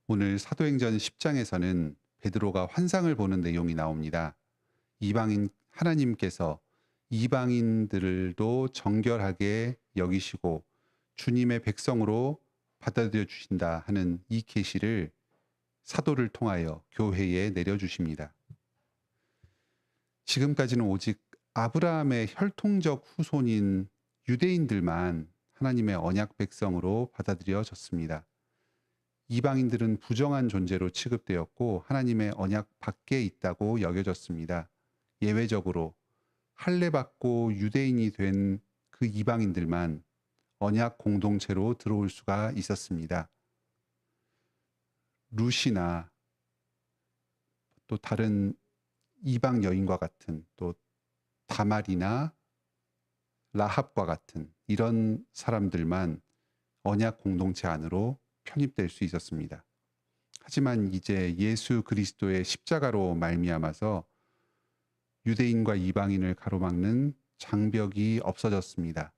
오늘 사도행전 10장에서는 베드로가 환상을 보는 내용이 나옵니다. 이방인 하나님께서 이방인들도 정결하게 여기시고 주님의 백성으로 받아들여 주신다 하는 이 계시를 사도를 통하여 교회에 내려주십니다. 지금까지는 오직 아브라함의 혈통적 후손인 유대인들만 하나님의 언약 백성으로 받아들여졌습니다. 이방인들은 부정한 존재로 취급되었고 하나님의 언약 밖에 있다고 여겨졌습니다. 예외적으로 할례받고 유대인이 된 그 이방인들만 언약 공동체로 들어올 수가 있었습니다. 룻이나 또 다른 이방 여인과 같은, 또 다말이나 라합과 같은 이런 사람들만 언약 공동체 안으로 편입될 수 있었습니다. 하지만 이제 예수 그리스도의 십자가로 말미암아서 유대인과 이방인을 가로막는 장벽이 없어졌습니다.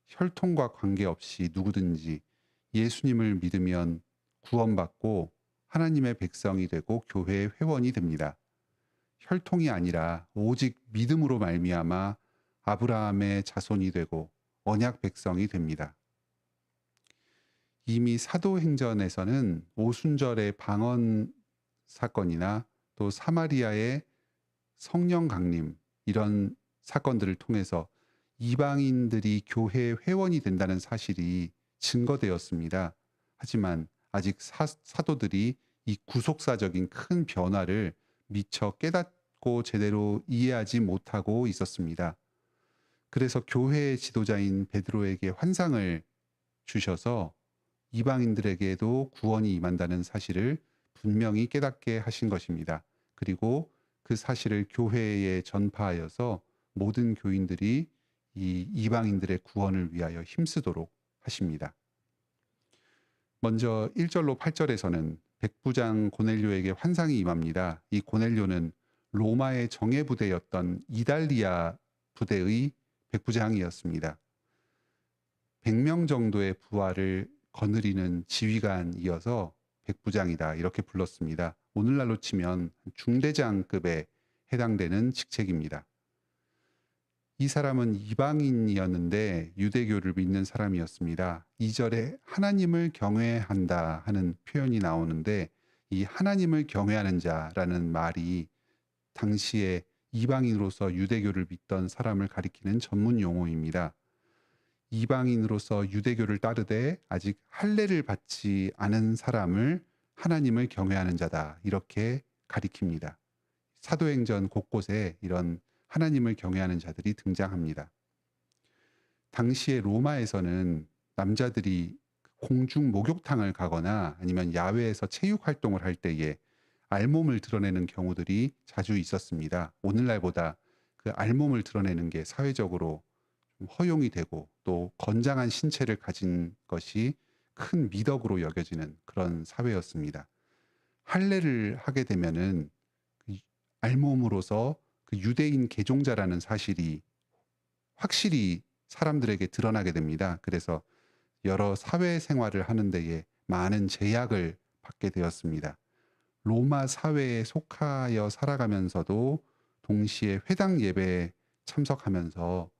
혈통과 관계없이 누구든지 예수님을 믿으면 구원받고 하나님의 백성이 되고 교회의 회원이 됩니다. 혈통이 아니라 오직 믿음으로 말미암아 아브라함의 자손이 되고 언약 백성이 됩니다. 이미 사도행전에서는 오순절의 방언 사건이나 또 사마리아의 성령 강림 이런 사건들을 통해서 이방인들이 교회의 회원이 된다는 사실이 증거되었습니다. 하지만 아직 사도들이 이 구속사적인 큰 변화를 미처 깨닫고 제대로 이해하지 못하고 있었습니다. 그래서 교회의 지도자인 베드로에게 환상을 주셔서 이방인들에게도 구원이 임한다는 사실을 분명히 깨닫게 하신 것입니다. 그리고 그 사실을 교회에 전파하여서 모든 교인들이 이 이방인들의 구원을 위하여 힘쓰도록 하십니다. 먼저 1절로 8절에서는 백부장 고넬료에게 환상이 임합니다. 이 고넬료는 로마의 정예부대였던 이달리아 부대의 백부장이었습니다. 100명 정도의 부하를 거느리는 지휘관이어서 백부장이다 이렇게 불렀습니다. 오늘날로 치면 중대장급에 해당되는 직책입니다. 이 사람은 이방인이었는데 유대교를 믿는 사람이었습니다. 2절에 하나님을 경외한다 하는 표현이 나오는데 이 하나님을 경외하는 자라는 말이 당시에 이방인으로서 유대교를 믿던 사람을 가리키는 전문 용어입니다. 이방인으로서 유대교를 따르되 아직 할례를 받지 않은 사람을 하나님을 경외하는 자다 이렇게 가리킵니다. 사도행전 곳곳에 이런 하나님을 경외하는 자들이 등장합니다. 당시에 로마에서는 남자들이 공중 목욕탕을 가거나 아니면 야외에서 체육 활동을 할 때에 알몸을 드러내는 경우들이 자주 있었습니다. 오늘날보다 그 알몸을 드러내는 게 사회적으로 허용이 되고 또 건장한 신체를 가진 것이 큰 미덕으로 여겨지는 그런 사회였습니다. 할례를 하게 되면은 그 알몸으로서 그 유대인 계종자라는 사실이 확실히 사람들에게 드러나게 됩니다. 그래서 여러 사회 생활을 하는 데에 많은 제약을 받게 되었습니다. 로마 사회에 속하여 살아가면서도 동시에 회당 예배에 참석하면서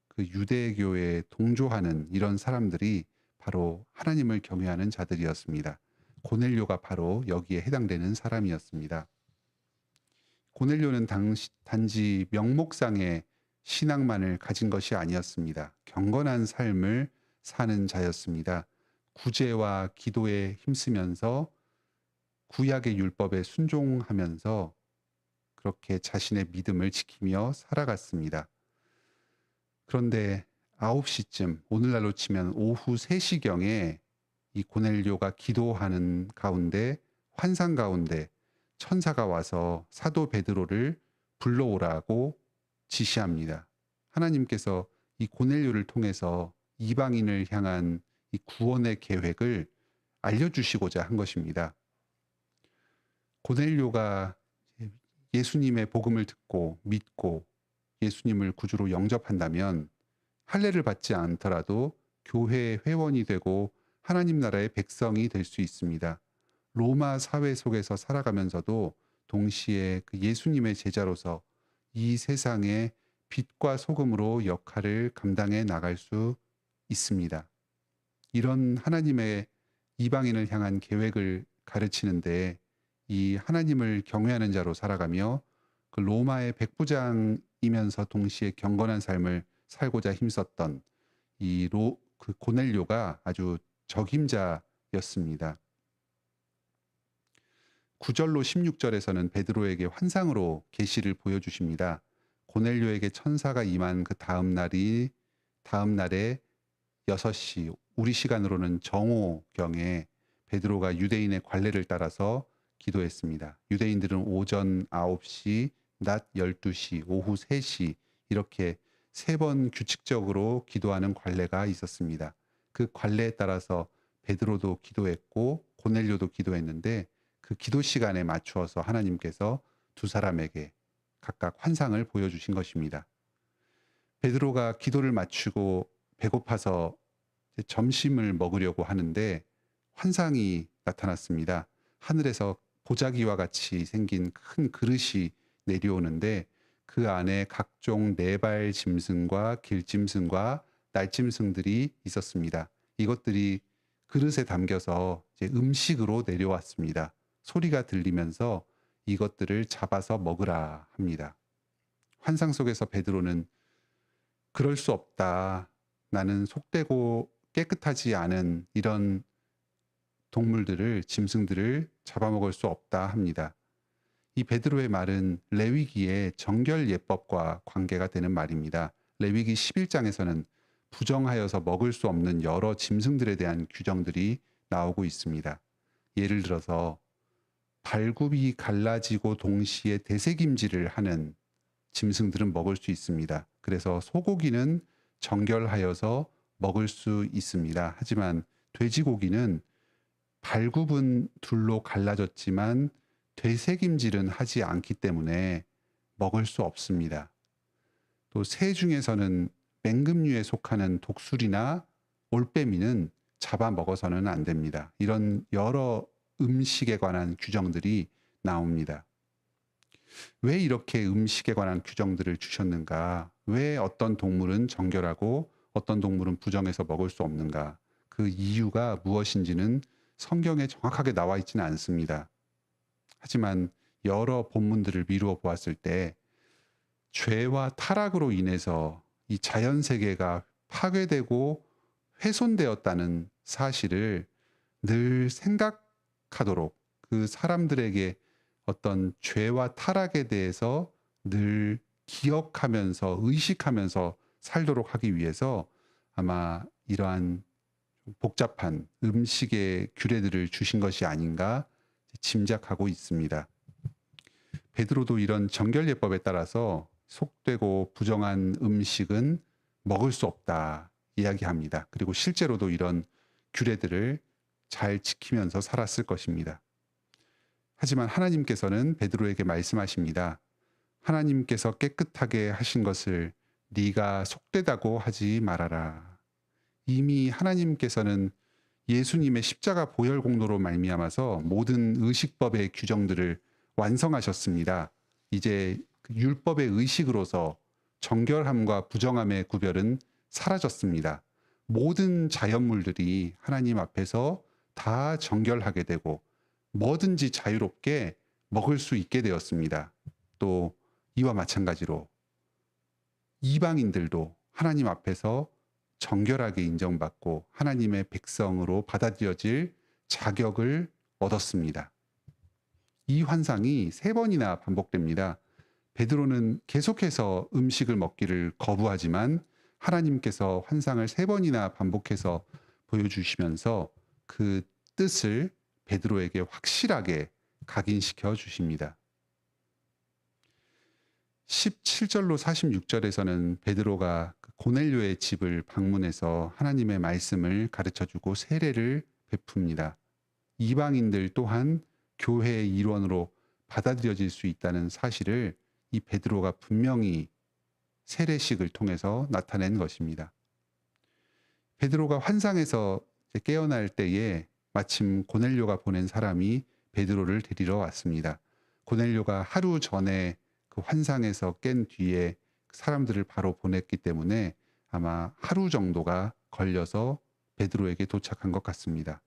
그 유대교에 동조하는 이런 사람들이 바로 하나님을 경외하는 자들이었습니다. 고넬료가 바로 여기에 해당되는 사람이었습니다. 고넬료는 단지 명목상의 신앙만을 가진 것이 아니었습니다. 경건한 삶을 사는 자였습니다. 구제와 기도에 힘쓰면서 구약의 율법에 순종하면서 그렇게 자신의 믿음을 지키며 살아갔습니다. 그런데 9시쯤 오늘날로 치면 오후 3시경에 이 고넬료가 기도하는 가운데 환상 가운데 천사가 와서 사도 베드로를 불러오라고 지시합니다. 하나님께서 이 고넬료를 통해서 이방인을 향한 이 구원의 계획을 알려주시고자 한 것입니다. 고넬료가 예수님의 복음을 듣고 믿고 예수님을 구주로 영접한다면 할례를 받지 않더라도 교회의 회원이 되고 하나님 나라의 백성이 될 수 있습니다. 로마 사회 속에서 살아가면서도 동시에 그 예수님의 제자로서 이 세상의 빛과 소금으로 역할을 감당해 나갈 수 있습니다. 이런 하나님의 이방인을 향한 계획을 가르치는데 이 하나님을 경외하는 자로 살아가며 그 로마의 백부장이면서 동시에 경건한 삶을 살고자 힘썼던 그 고넬료가 아주 적임자였습니다. 9절로 16절에서는 베드로에게 환상으로 계시를 보여주십니다. 고넬료에게 천사가 임한 그 다음 날에 6시 우리 시간으로는 정오경에 베드로가 유대인의 관례를 따라서 기도했습니다. 유대인들은 오전 9시, 낮 12시, 오후 3시 이렇게 3번 규칙적으로 기도하는 관례가 있었습니다. 그 관례에 따라서 베드로도 기도했고 고넬료도 기도했는데 그 기도 시간에 맞추어서 하나님께서 두 사람에게 각각 환상을 보여주신 것입니다. 베드로가 기도를 마치고 배고파서 점심을 먹으려고 하는데 환상이 나타났습니다. 하늘에서 보자기와 같이 생긴 큰 그릇이 내려오는데 그 안에 각종 네발 짐승과 길짐승과 날짐승들이 있었습니다. 이것들이 그릇에 담겨서 이제 음식으로 내려왔습니다. 소리가 들리면서 이것들을 잡아서 먹으라 합니다. 환상 속에서 베드로는 그럴 수 없다. 나는 속되고 깨끗하지 않은 이런 동물들을, 짐승들을 잡아먹을 수 없다 합니다. 이 베드로의 말은 레위기의 정결 예법과 관계가 되는 말입니다. 레위기 11장에서는 부정하여서 먹을 수 없는 여러 짐승들에 대한 규정들이 나오고 있습니다. 예를 들어서 발굽이 갈라지고 동시에 대새김질을 하는 짐승들은 먹을 수 있습니다. 그래서 소고기는 정결하여서 먹을 수 있습니다. 하지만 돼지고기는 발굽은 둘로 갈라졌지만 되새김질은 하지 않기 때문에 먹을 수 없습니다. 또 새 중에서는 맹금류에 속하는 독수리나 올빼미는 잡아 먹어서는 안 됩니다. 이런 여러 음식에 관한 규정들이 나옵니다. 왜 이렇게 음식에 관한 규정들을 주셨는가? 왜 어떤 동물은 정결하고 어떤 동물은 부정해서 먹을 수 없는가? 그 이유가 무엇인지는 성경에 정확하게 나와 있지는 않습니다. 하지만 여러 본문들을 미루어 보았을 때 죄와 타락으로 인해서 이 자연 세계가 파괴되고 훼손되었다는 사실을 늘 생각하도록 그 사람들에게 어떤 죄와 타락에 대해서 늘 기억하면서 의식하면서 살도록 하기 위해서 아마 이러한 복잡한 음식의 규례들을 주신 것이 아닌가 짐작하고 있습니다. 베드로도 이런 정결예법에 따라서 속되고 부정한 음식은 먹을 수 없다 이야기합니다. 그리고 실제로도 이런 규례들을 잘 지키면서 살았을 것입니다. 하지만 하나님께서는 베드로에게 말씀하십니다. 하나님께서 깨끗하게 하신 것을 네가 속되다고 하지 말아라. 이미 하나님께서는 예수님의 십자가 보혈 공로로 말미암아서 모든 의식법의 규정들을 완성하셨습니다. 이제 그 율법의 의식으로서 정결함과 부정함의 구별은 사라졌습니다. 모든 자연물들이 하나님 앞에서 다 정결하게 되고 뭐든지 자유롭게 먹을 수 있게 되었습니다. 또 이와 마찬가지로 이방인들도 하나님 앞에서 정결하게 인정받고 하나님의 백성으로 받아들여질 자격을 얻었습니다. 이 환상이 3번이나 반복됩니다. 베드로는 계속해서 음식을 먹기를 거부하지만 하나님께서 환상을 3번이나 반복해서 보여주시면서 그 뜻을 베드로에게 확실하게 각인시켜 주십니다. 17절로 46절에서는 베드로가 고넬료의 집을 방문해서 하나님의 말씀을 가르쳐주고 세례를 베풉니다. 이방인들 또한 교회의 일원으로 받아들여질 수 있다는 사실을 이 베드로가 분명히 세례식을 통해서 나타낸 것입니다. 베드로가 환상에서 깨어날 때에 마침 고넬료가 보낸 사람이 베드로를 데리러 왔습니다. 고넬료가 하루 전에 그 환상에서 깬 뒤에 사람들을 바로 보냈기 때문에 아마 하루 정도가 걸려서 베드로에게 도착한 것 같습니다.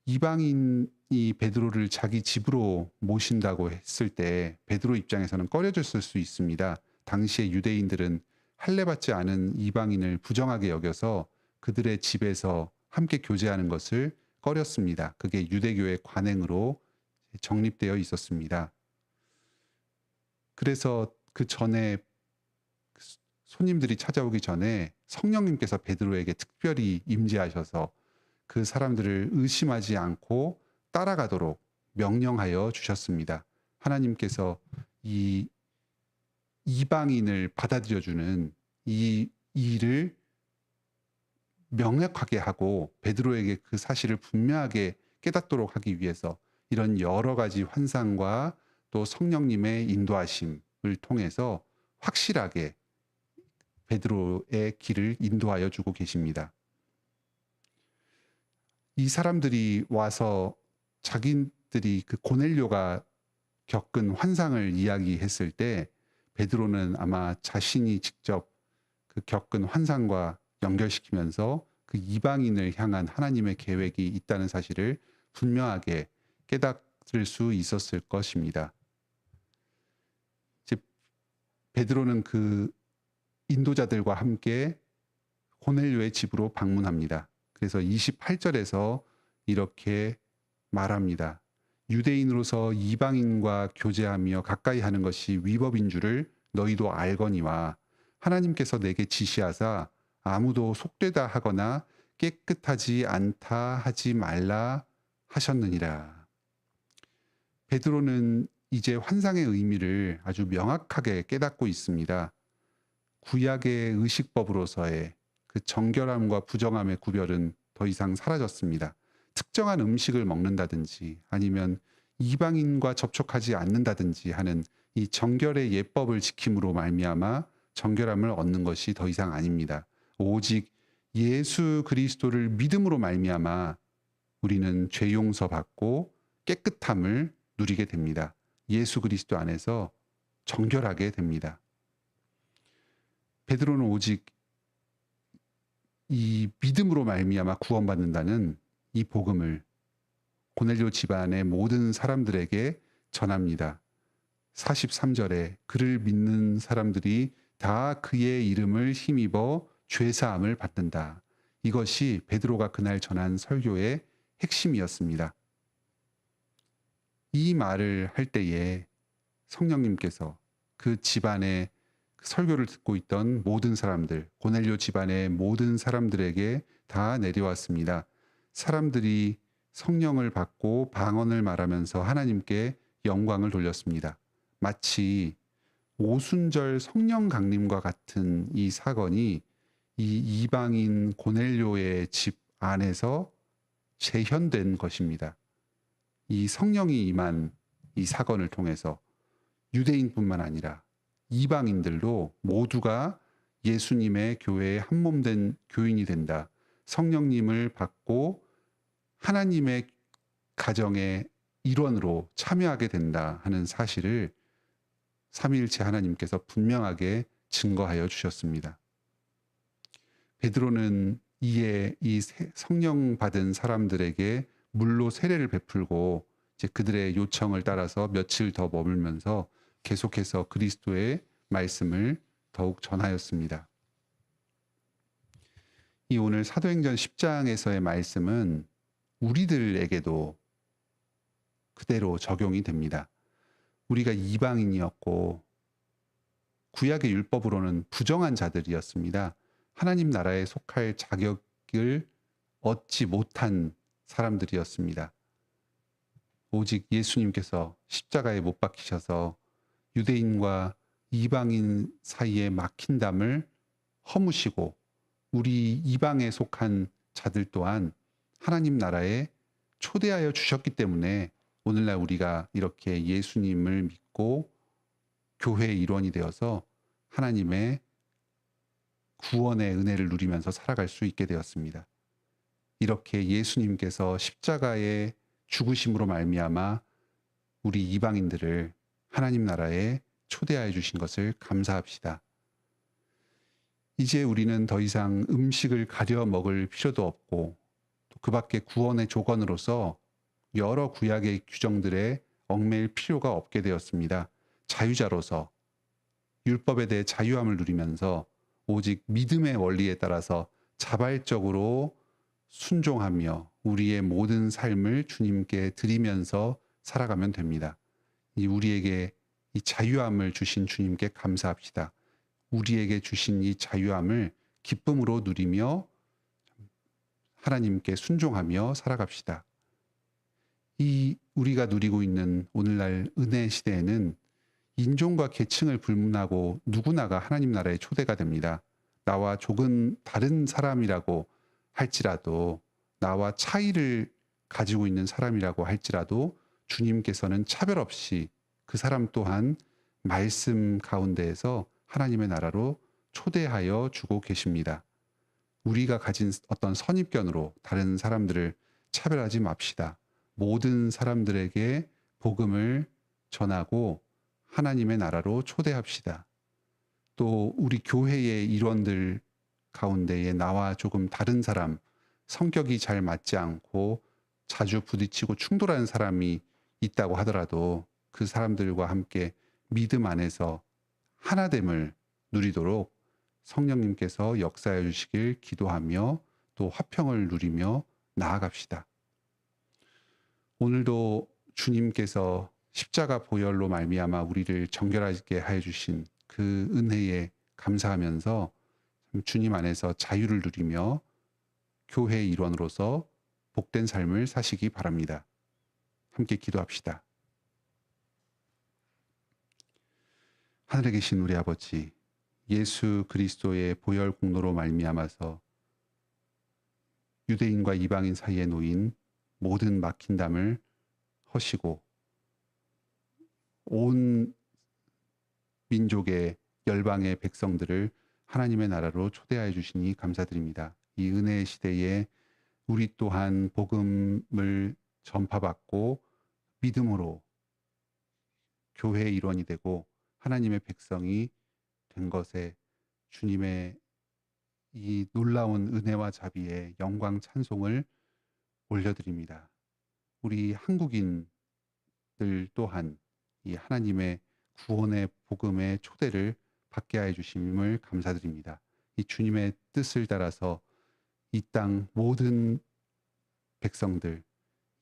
이방인이 베드로를 자기 집으로 모신다고 했을 때 베드로 입장에서는 꺼려졌을 수 있습니다. 당시의 유대인들은 할례받지 않은 이방인을 부정하게 여겨서 그들의 집에서 함께 교제하는 것을 꺼렸습니다. 그게 유대교의 관행으로 정립되어 있었습니다. 그래서 그 전에 손님들이 찾아오기 전에 성령님께서 베드로에게 특별히 임재하셔서 그 사람들을 의심하지 않고 따라가도록 명령하여 주셨습니다. 하나님께서 이 이방인을 받아들여주는 이 일을 명확하게 하고 베드로에게 그 사실을 분명하게 깨닫도록 하기 위해서 이런 여러 가지 환상과 또 성령님의 인도하심을 통해서 확실하게 베드로의 길을 인도하여 주고 계십니다. 이 사람들이 와서 자기들이 그 고넬료가 겪은 환상을 이야기했을 때 베드로는 아마 자신이 직접 그 겪은 환상과 연결시키면서 그 이방인을 향한 하나님의 계획이 있다는 사실을 분명하게 깨달을 수 있었을 것입니다. 즉 베드로는 그 인도자들과 함께 고넬료의 집으로 방문합니다. 그래서 28절에서 이렇게 말합니다. 유대인으로서 이방인과 교제하며 가까이 하는 것이 위법인 줄을 너희도 알거니와 하나님께서 내게 지시하사 아무도 속되다 하거나 깨끗하지 않다 하지 말라 하셨느니라. 베드로는 이제 환상의 의미를 아주 명확하게 깨닫고 있습니다. 구약의 의식법으로서의 그 정결함과 부정함의 구별은 더 이상 사라졌습니다. 특정한 음식을 먹는다든지 아니면 이방인과 접촉하지 않는다든지 하는 이 정결의 예법을 지킴으로 말미암아 정결함을 얻는 것이 더 이상 아닙니다. 오직 예수 그리스도를 믿음으로 말미암아 우리는 죄 용서 받고 깨끗함을 누리게 됩니다. 예수 그리스도 안에서 정결하게 됩니다. 베드로는 오직 이 믿음으로 말미암아 구원받는다는 이 복음을 고넬료 집안의 모든 사람들에게 전합니다. 43절에 그를 믿는 사람들이 다 그의 이름을 힘입어 죄사함을 받는다. 이것이 베드로가 그날 전한 설교의 핵심이었습니다. 이 말을 할 때에 성령님께서 그 집안의 설교를 듣고 있던 모든 사람들, 고넬료 집안의 모든 사람들에게 다 내려왔습니다. 사람들이 성령을 받고 방언을 말하면서 하나님께 영광을 돌렸습니다. 마치 오순절 성령 강림과 같은 이 사건이 이 이방인 고넬료의 집 안에서 재현된 것입니다. 이 성령이 임한 이 사건을 통해서 유대인뿐만 아니라 이방인들도 모두가 예수님의 교회에 한몸된 교인이 된다. 성령님을 받고 하나님의 가정의 일원으로 참여하게 된다 하는 사실을 삼위일체 하나님께서 분명하게 증거하여 주셨습니다. 베드로는 이에 이 성령 받은 사람들에게 물로 세례를 베풀고 이제 그들의 요청을 따라서 며칠 더 머물면서 계속해서 그리스도의 말씀을 더욱 전하였습니다. 이 오늘 사도행전 10장에서의 말씀은 우리들에게도 그대로 적용이 됩니다. 우리가 이방인이었고 구약의 율법으로는 부정한 자들이었습니다. 하나님 나라에 속할 자격을 얻지 못한 사람들이었습니다. 오직 예수님께서 십자가에 못 박히셔서 유대인과 이방인 사이에 막힌 담을 허무시고 우리 이방에 속한 자들 또한 하나님 나라에 초대하여 주셨기 때문에 오늘날 우리가 이렇게 예수님을 믿고 교회의 일원이 되어서 하나님의 구원의 은혜를 누리면서 살아갈 수 있게 되었습니다. 이렇게 예수님께서 십자가의 죽으심으로 말미암아 우리 이방인들을 하나님 나라에 초대하여 주신 것을 감사합시다. 이제 우리는 더 이상 음식을 가려 먹을 필요도 없고 또 그 밖에 구원의 조건으로서 여러 구약의 규정들에 얽매일 필요가 없게 되었습니다. 자유자로서 율법에 대해 자유함을 누리면서 오직 믿음의 원리에 따라서 자발적으로 순종하며 우리의 모든 삶을 주님께 드리면서 살아가면 됩니다. 우리에게 이 자유함을 주신 주님께 감사합시다. 우리에게 주신 이 자유함을 기쁨으로 누리며 하나님께 순종하며 살아갑시다. 이 우리가 누리고 있는 오늘날 은혜 시대에는 인종과 계층을 불문하고 누구나가 하나님 나라의 초대가 됩니다. 나와 조금 다른 사람이라고 할지라도, 나와 차이를 가지고 있는 사람이라고 할지라도 주님께서는 차별 없이 그 사람 또한 말씀 가운데에서 하나님의 나라로 초대하여 주고 계십니다. 우리가 가진 어떤 선입견으로 다른 사람들을 차별하지 맙시다. 모든 사람들에게 복음을 전하고 하나님의 나라로 초대합시다. 또 우리 교회의 일원들 가운데에 나와 조금 다른 사람, 성격이 잘 맞지 않고 자주 부딪히고 충돌하는 사람이 있다고 하더라도 그 사람들과 함께 믿음 안에서 하나됨을 누리도록 성령님께서 역사해 주시길 기도하며 또 화평을 누리며 나아갑시다. 오늘도 주님께서 십자가 보혈로 말미암아 우리를 정결하게 하여 주신 그 은혜에 감사하면서 주님 안에서 자유를 누리며 교회의 일원으로서 복된 삶을 사시기 바랍니다. 함께 기도합시다. 하늘에 계신 우리 아버지, 예수 그리스도의 보혈 공로로 말미암아서 유대인과 이방인 사이에 놓인 모든 막힌 담을 허시고 온 민족의 열방의 백성들을 하나님의 나라로 초대하여 주시니 감사드립니다. 이 은혜의 시대에 우리 또한 복음을 전파받고 믿음으로 교회의 일원이 되고 하나님의 백성이 된 것에 주님의 이 놀라운 은혜와 자비에 영광 찬송을 올려드립니다. 우리 한국인들 또한 이 하나님의 구원의 복음의 초대를 받게 하여 주심을 감사드립니다. 이 주님의 뜻을 따라서 이 땅 모든 백성들,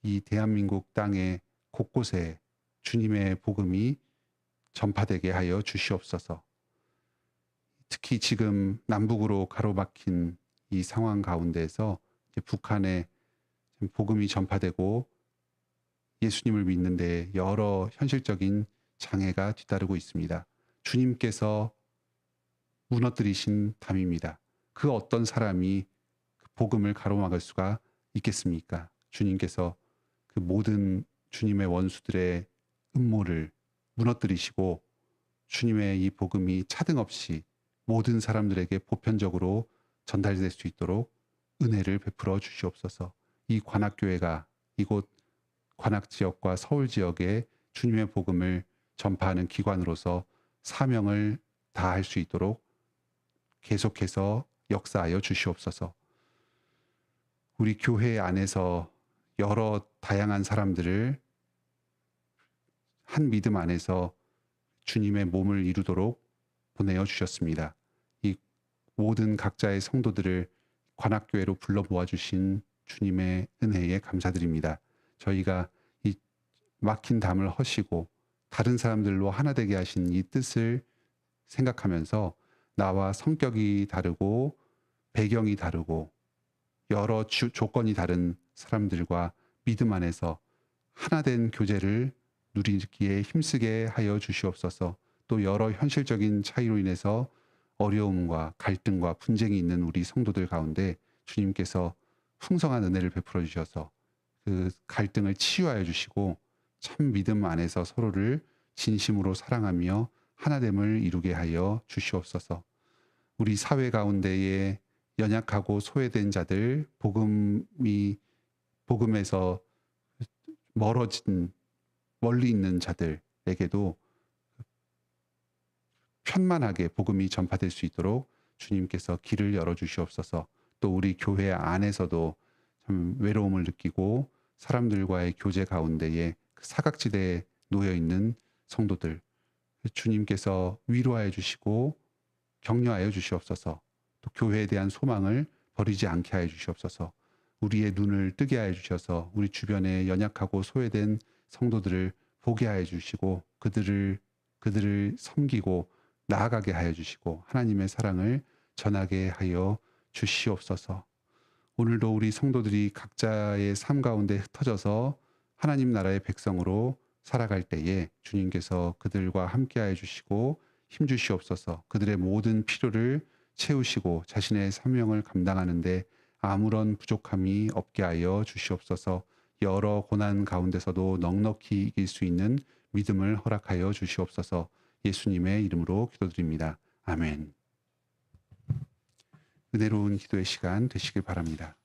이 대한민국 땅의 곳곳에 주님의 복음이 전파되게 하여 주시옵소서. 특히 지금 남북으로 가로막힌 이 상황 가운데에서 북한에 복음이 전파되고 예수님을 믿는 데 여러 현실적인 장애가 뒤따르고 있습니다. 주님께서 무너뜨리신 담입니다. 그 어떤 사람이 그 복음을 가로막을 수가 있겠습니까? 주님께서 그 모든 주님의 원수들의 음모를 무너뜨리시고 주님의 이 복음이 차등 없이 모든 사람들에게 보편적으로 전달될 수 있도록 은혜를 베풀어 주시옵소서. 이 관악교회가 이곳 관악 지역과 서울 지역에 주님의 복음을 전파하는 기관으로서 사명을 다할 수 있도록 계속해서 역사하여 주시옵소서. 우리 교회 안에서 여러 다양한 사람들을 한 믿음 안에서 주님의 몸을 이루도록 보내어 주셨습니다. 이 모든 각자의 성도들을 관악교회로 불러 모아주신 주님의 은혜에 감사드립니다. 저희가 이 막힌 담을 허시고 다른 사람들로 하나 되게 하신 이 뜻을 생각하면서 나와 성격이 다르고 배경이 다르고 여러 조건이 다른 사람들과 믿음 안에서 하나된 교제를 누리기에 힘쓰게 하여 주시옵소서. 또 여러 현실적인 차이로 인해서 어려움과 갈등과 분쟁이 있는 우리 성도들 가운데 주님께서 풍성한 은혜를 베풀어 주셔서 그 갈등을 치유하여 주시고 참 믿음 안에서 서로를 진심으로 사랑하며 하나됨을 이루게 하여 주시옵소서. 우리 사회 가운데에 연약하고 소외된 자들, 복음에서 멀리 있는 자들에게도 편만하게 복음이 전파될 수 있도록 주님께서 길을 열어주시옵소서. 또 우리 교회 안에서도 참 외로움을 느끼고 사람들과의 교제 가운데에 그 사각지대에 놓여 있는 성도들, 주님께서 위로하여 주시고 격려하여 주시옵소서. 또 교회에 대한 소망을 버리지 않게 하여 주시옵소서. 우리의 눈을 뜨게 하여 주셔서 우리 주변에 연약하고 소외된 성도들을 보게 하여 주시고 그들을 섬기고 나아가게 하여 주시고 하나님의 사랑을 전하게 하여 주시옵소서. 오늘도 우리 성도들이 각자의 삶 가운데 흩어져서 하나님 나라의 백성으로 살아갈 때에 주님께서 그들과 함께하여 주시고 힘 주시옵소서. 그들의 모든 필요를 채우시고 자신의 사명을 감당하는 데 아무런 부족함이 없게 하여 주시옵소서. 여러 고난 가운데서도 넉넉히 이길 수 있는 믿음을 허락하여 주시옵소서. 예수님의 이름으로 기도드립니다. 아멘. 은혜로운 기도의 시간 되시길 바랍니다.